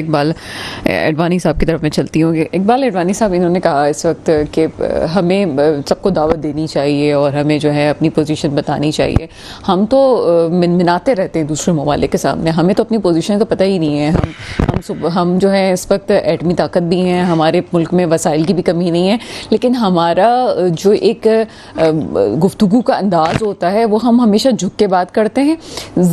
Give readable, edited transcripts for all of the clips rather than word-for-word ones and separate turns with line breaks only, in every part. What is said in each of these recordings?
इकबाल एडवानी साहब की तरफ मैं चलती हूँ। इकबाल एडवानी साहब इन्होंने कहा इस वक्त कि हमें सबको दावत देनी चाहिए और हमें जो है अपनी पोजीशन बतानी चाहिए। हम तो मिनमिनाते रहते हैं दूसरे ममालिक के सामने, हमें तो अपनी पोजीशन का पता ही नहीं है। हम जो है इस वक्त एटमी ताकत भी हैं, हमारे मुल्क में वसाइल की भी कमी नहीं है, लेकिन हमारा जो एक गुफ्तगू का अंदाज़ होता है वो हम हमेशा झुक के बात करते हैं।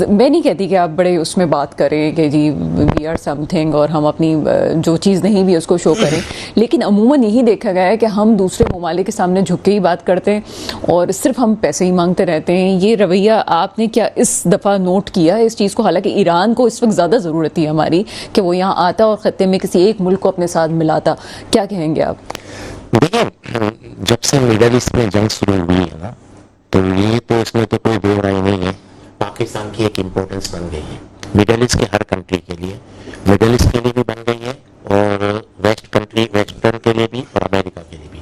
मैं नहीं कहती कि आप बड़े उसमें बात करें कि जी वी आर समथिंग और हम अपनी जो चीज़ नहीं भी उसको शो करें, लेकिन अमूमन यही देखा गया है कि हम दूसरे ममालिक के सामने झुक के ही बात करते हैं और सिर्फ हम पैसे ही मांगते रहते हैं। ये रवैया आपने क्या इस दफ़ा नोट किया इस चीज़ को? हालांकि ईरान को इस वक्त ज़्यादा ज़रूरत थी हमारी कि वो यहाँ आता और ख़त्ते में किसी एक मुल्क को अपने साथ मिलाता। क्या कहेंगे आप?
देखिए, जब से मिडल ईस्ट में जंग शुरू हुई है ना, तो ये तो इसमें तो कोई दो राय नहीं है, पाकिस्तान की एक इम्पोर्टेंस बन गई है मिडल ईस्ट के हर कंट्री के लिए। मिडल ईस्ट के लिए भी बन गई है और वेस्टर्न के लिए भी और अमेरिका के लिए भी,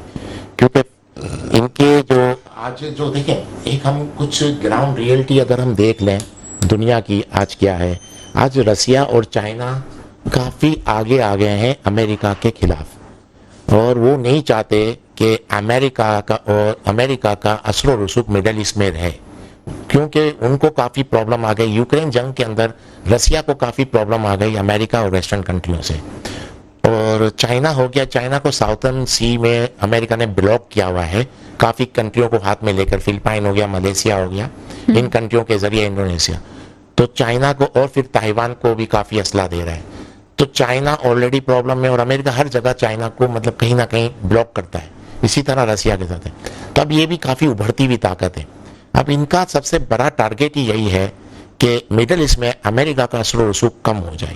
क्योंकि इनके जो आज जो देखें, एक हम कुछ ग्राउंड रियलिटी अगर हम देख लें दुनिया की आज क्या है। आज रसिया और चाइना काफ़ी आगे आ गए हैं अमेरिका के खिलाफ और वो नहीं चाहते कि अमेरिका का असर रसूख मिडल ईस्ट में रहे, क्योंकि उनको काफ़ी प्रॉब्लम आ गई यूक्रेन जंग के अंदर। रसिया को काफ़ी प्रॉब्लम आ गई अमेरिका और वेस्टर्न कंट्रियों से, और चाइना हो गया, चाइना को साउथर्न सी में अमेरिका ने ब्लॉक किया हुआ है काफ़ी कंट्रियों को हाथ में लेकर। फिलिपाइन हो गया, मलेशिया हो गया, इन कंट्रियों के जरिए इंडोनेशिया। तो चाइना को और फिर ताइवान को भी काफ़ी असला दे रहा है। तो चाइना ऑलरेडी प्रॉब्लम में और अमेरिका हर जगह चाइना को मतलब कहीं ना कहीं ब्लॉक करता है। इसी तरह रसिया के साथ है। तब ये भी काफ़ी उभरती हुई ताकत है। अब इनका सबसे बड़ा टारगेट ही यही है कि मिडल ईस्ट में अमेरिका का असर रसूख कम हो जाए।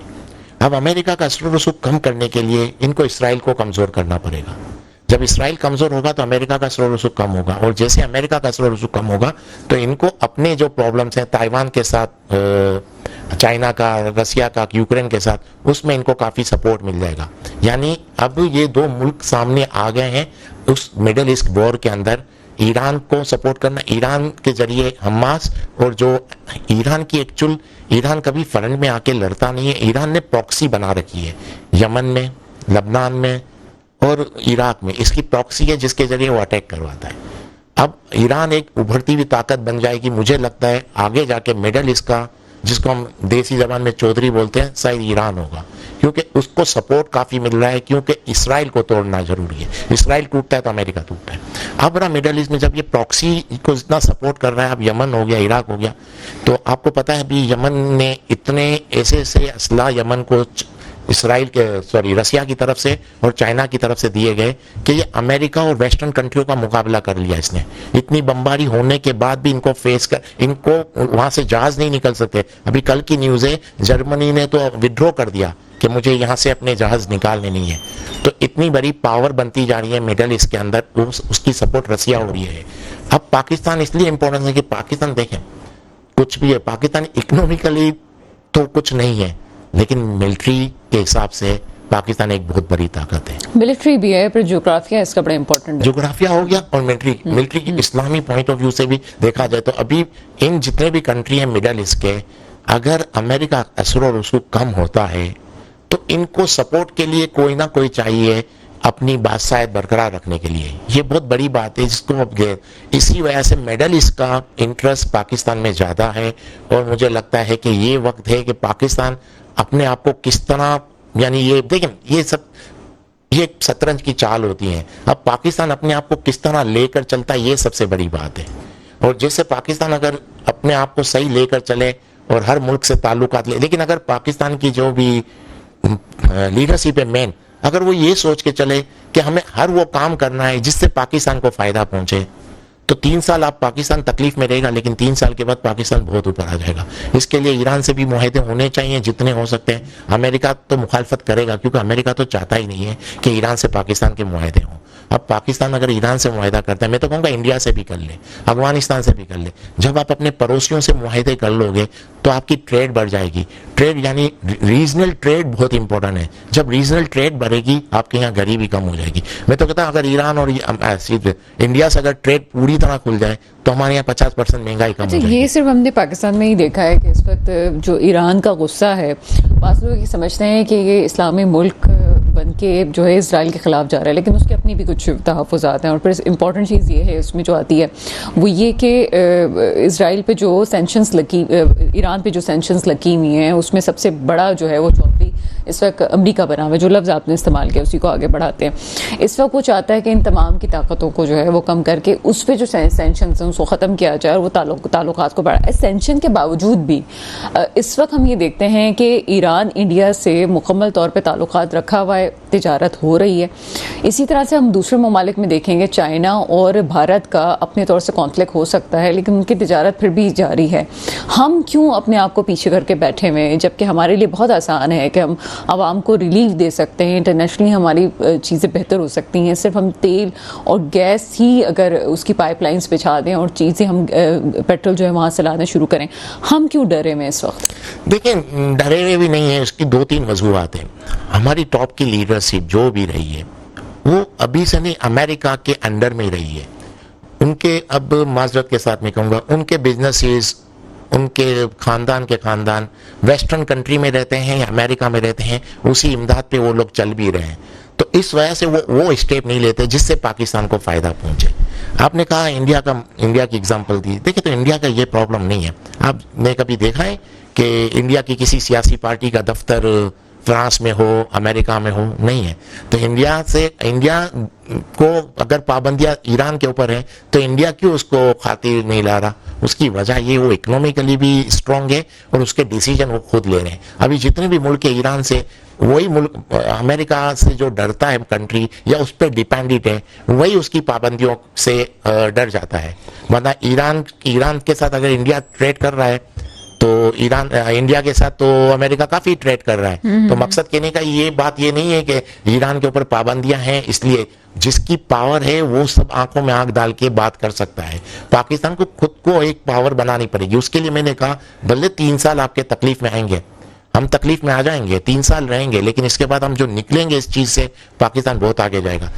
अब अमेरिका का असर रसूख कम करने के लिए इनको इसराइल को कमज़ोर करना पड़ेगा। जब इसराइल कमज़ोर होगा तो अमेरिका का असर रसूख कम होगा, और जैसे अमेरिका का असर रसूख कम होगा तो इनको अपने जो प्रॉब्लम्स हैं ताइवान के साथ, चाइना का, रसिया का, यूक्रेन के साथ, उसमें इनको काफ़ी सपोर्ट मिल जाएगा। यानी अब ये दो मुल्क सामने आ गए हैं उस मिडल ईस्ट वॉर के अंदर। ईरान को सपोर्ट करना, ईरान के जरिए हमास, और जो ईरान की एक्चुअल, ईरान कभी फ्रंट में आके लड़ता नहीं है। ईरान ने प्रॉक्सी बना रखी है यमन में, लबनान में और इराक में। इसकी प्रॉक्सी है जिसके जरिए वो अटैक करवाता है। अब ईरान एक उभरती हुई ताकत बन जाएगी। मुझे लगता है आगे जाके मिडल ईस्ट का, जिसको हम देसी जबान में चौधरी बोलते हैं, शायद ईरान होगा, क्योंकि उसको सपोर्ट काफ़ी मिल रहा है, क्योंकि इसराइल को तोड़ना जरूरी है। इसराइल टूटता है तो अमेरिका टूटता है। अब रहा मिडल ईस्ट में जब ये प्रॉक्सी को इतना सपोर्ट कर रहा है, अब यमन हो गया, इराक हो गया, तो आपको पता है अभी यमन ने इतने ऐसे असला यमन को रसिया की तरफ से और चाइना की तरफ से दिए गए कि ये अमेरिका और वेस्टर्न कंट्रियों का मुकाबला कर लिया इसने। इतनी बमबारी होने के बाद भी इनको इनको वहां से जहाज नहीं निकल सकते। अभी कल की न्यूज़ है, जर्मनी ने तो विड्रॉ कर दिया कि मुझे यहाँ से अपने जहाज निकालने नहीं है। तो इतनी बड़ी पावर बनती जा रही है मिडल ईस्ट के अंदर, उसकी सपोर्ट रसिया हो रही है। अब पाकिस्तान इसलिए इंपॉर्टेंट है कि पाकिस्तान देखें कुछ भी है, पाकिस्तान इकोनॉमिकली तो कुछ नहीं है, लेकिन मिलिट्री के हिसाब से पाकिस्तान एक बहुत बड़ी ताकत है।
मिलिट्री भी है, फिर ज्योग्राफिया इसका बड़ा इंपॉर्टेंट है।
ज्योग्राफिया हो गया और मिलिट्री की इस्लामी पॉइंट ऑफ व्यू से भी देखा जाए तो अभी इन जितने भी कंट्री हैं मिडल ईस्ट के, अगर अमेरिका असर रसूख कम होता है तो इनको सपोर्ट के लिए कोई ना कोई चाहिए अपनी बात शायद बरकरार रखने के लिए। ये बहुत बड़ी बात है जिसको अब इसी वजह से मिडल ईस्ट का इंटरेस्ट पाकिस्तान में ज़्यादा है। और मुझे लगता है कि ये वक्त है कि पाकिस्तान अपने आप को किस तरह, यानी ये देखें, ये शतरंज की चाल होती है। अब पाकिस्तान अपने आप को किस तरह लेकर चलता है, ये सबसे बड़ी बात है। और जैसे पाकिस्तान अगर अपने आप को सही लेकर चले और हर मुल्क से ताल्लुकात ले, लेकिन अगर पाकिस्तान की जो भी लीडरशिप है मेन, अगर वो ये सोच के चले कि हमें हर वो काम करना है जिससे पाकिस्तान को फायदा पहुंचे, तो 3 साल आप पाकिस्तान तकलीफ में रहेगा, लेकिन 3 साल के बाद पाकिस्तान बहुत ऊपर आ जाएगा। इसके लिए ईरान से भी मुआहदे होने चाहिए जितने हो सकते हैं। अमेरिका तो मुखालफत करेगा, क्योंकि अमेरिका तो चाहता ही नहीं है कि ईरान से पाकिस्तान के मुआहदे हों। अब पाकिस्तान अगर ईरान से मुआहिदा करता है, मैं तो कहूँगा इंडिया से भी कर ले, अफगानिस्तान से भी कर ले। जब आप अपने पड़ोसियों से मुआहिदे कर लोगे तो आपकी ट्रेड बढ़ जाएगी। ट्रेड यानी रीजनल ट्रेड बहुत इंपॉर्टेंट है। जब रीजनल ट्रेड बढ़ेगी आपके यहाँ गरीबी कम हो जाएगी। मैं तो कहता हूँ अगर ईरान और इंडिया से अगर ट्रेड पूरी तरह खुल जाए तो हमारे यहाँ 50% महंगाई कम हो जाएगी।
ये सिर्फ हमने पाकिस्तान में ही देखा है कि इस वक्त जो ईरान का गुस्सा है, बाज़ लोग ये समझते हैं कि ये इस्लामी मुल्क बन के जो है इसराइल के ख़िलाफ़ जा रहा है, लेकिन उसकी अपनी भी कुछ तहफ़्फ़ुज़ात हैं। और फिर इम्पॉर्टेंट चीज़ ये है उसमें जो आती है वो ये कि इसराइल पे जो सेंक्शंस लगी, ईरान पे जो सेंक्शंस लगी हुई हैं, उसमें सबसे बड़ा जो है वो चौधरी इस वक्त अमरीका बना हुआ है। जो लफ्ज़ आपने इस्तेमाल किया उसी को आगे बढ़ाते हैं। इस वक्त वो चाहता है कि इन तमाम की ताकतों को जो है वो कम करके उस पर जो सेंक्शंस हैं उसको ख़त्म किया जाए और वो ताल्लुकात को बढ़ाए। सेंक्शन के बावजूद भी इस वक्त हम ये देखते हैं कि ईरान इंडिया से मुकम्मल तौर पर ताल्लुकात रखा हुआ है, तिजारत हो रही है। इसी तरह से हम दूसरे ममालिक में देखेंगे, चाइना और भारत का अपने तौर से कॉन्फ्लिक्ट हो सकता है, लेकिन उनकी तिजारत फिर भी जारी है। हम क्यों अपने आप को पीछे करके बैठे हुए हैं, जबकि हमारे लिए बहुत आसान है कि हम आवाम को रिलीफ दे सकते हैं, इंटरनेशनली हमारी चीज़ें बेहतर हो सकती हैं। सिर्फ हम तेल और गैस ही अगर उसकी पाइपलाइंस बिछा दें और चीज़ें हम पेट्रोल जो है वहाँ से लाना शुरू करें, हम क्यों डरे हुए इस वक्त?
देखिए, डरे हुए भी नहीं है। उसकी 2-3 वजूहत हैं। हमारी टॉप की लीडरशिप जो भी रही है वो अभी से नहीं, अमेरिका के अंडर में ही रही है। उनके, अब माजरत के साथ मैं कहूँगा, उनके बिजनेसेस, उनके खानदान वेस्टर्न कंट्री में रहते हैं या अमेरिका में रहते हैं, उसी इमदाद पे वो लोग चल भी रहे हैं। तो इस वजह से वो स्टेप नहीं लेते जिससे पाकिस्तान को फायदा पहुंचे। आपने कहा इंडिया की एग्जांपल दी। देखिए, तो इंडिया का ये प्रॉब्लम नहीं है। आपने कभी देखा है कि इंडिया की किसी सियासी पार्टी का दफ्तर फ्रांस में हो, अमेरिका में हो? नहीं है। तो इंडिया को अगर पाबंदियां ईरान के ऊपर है तो इंडिया क्यों उसको खातिर नहीं ला रहा? उसकी वजह ये, वो इकोनॉमिकली भी स्ट्रांग है और उसके डिसीजन वो खुद ले रहे हैं। अभी जितने भी मुल्क है ईरान से, वही मुल्क अमेरिका से जो डरता है कंट्री या उस पर डिपेंडेंट है, वही उसकी पाबंदियों से डर जाता है। वरना ईरान के साथ अगर इंडिया ट्रेड कर रहा है तो इंडिया के साथ तो अमेरिका काफी ट्रेड कर रहा है। तो मकसद कहने का ये बात ये नहीं है कि ईरान के ऊपर पाबंदियां हैं इसलिए। जिसकी पावर है वो सब आंखों में आंख डाल के बात कर सकता है। पाकिस्तान को खुद को एक पावर बनानी पड़ेगी। उसके लिए मैंने कहा भले 3 साल आपके तकलीफ में आएंगे, हम तकलीफ में आ जाएंगे, 3 साल रहेंगे, लेकिन इसके बाद हम जो निकलेंगे इस चीज से, पाकिस्तान बहुत आगे जाएगा।